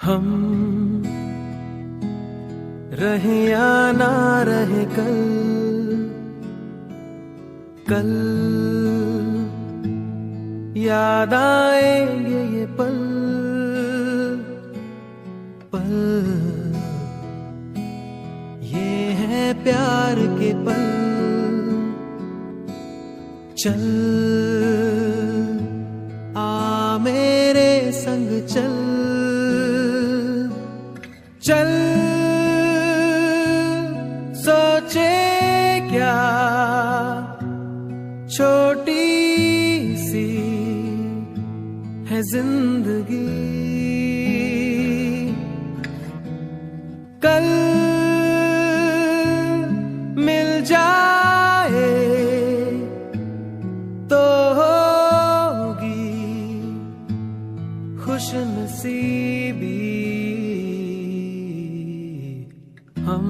हम रहे या ना रहे कल, कल याद आएंगे ये पल, पल ये है प्यार के पल। चल आ मेरे संग चल, चल सोचे क्या छोटी सी है जिंदगी, कल मिल जाए तो होगी खुशनसीबी। हम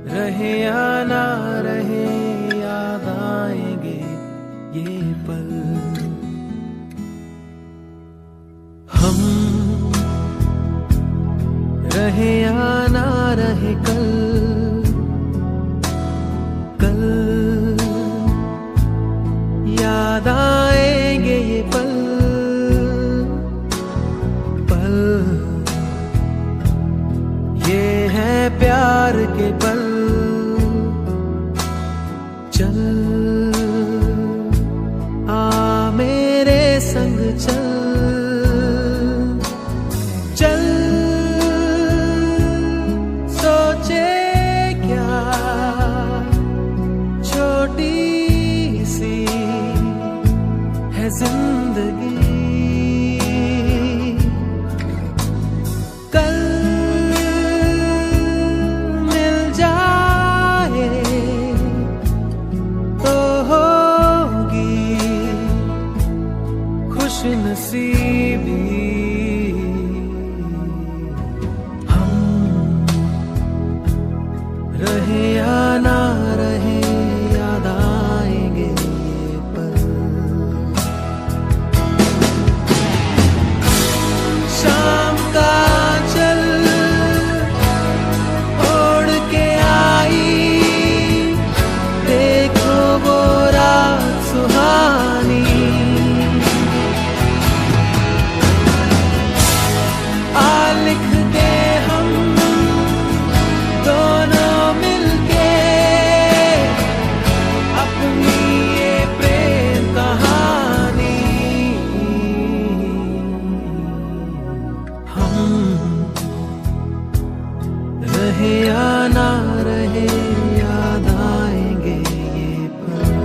रहे या ना रहे याद आएंगे ये पल। हम रहे या ना रहे कल, कल याद आएंगे ये पल, पल ये है प्यार के पल। चल आ मेरे संग चल, चल सोचे क्या छोटी सी है जिंदगी, कल मिल जाए तो होगी खुशनसीबी। हम रहे या ना रहे याद आएंगे ये पल। शाम का चल ओढ़ के आई, देखो वो रात सुहानी, आ लिख दे हम दोनों मिलके अपनी ये प्रेम कहानी। हम रहे या ना रहे याद आएंगे ये पल।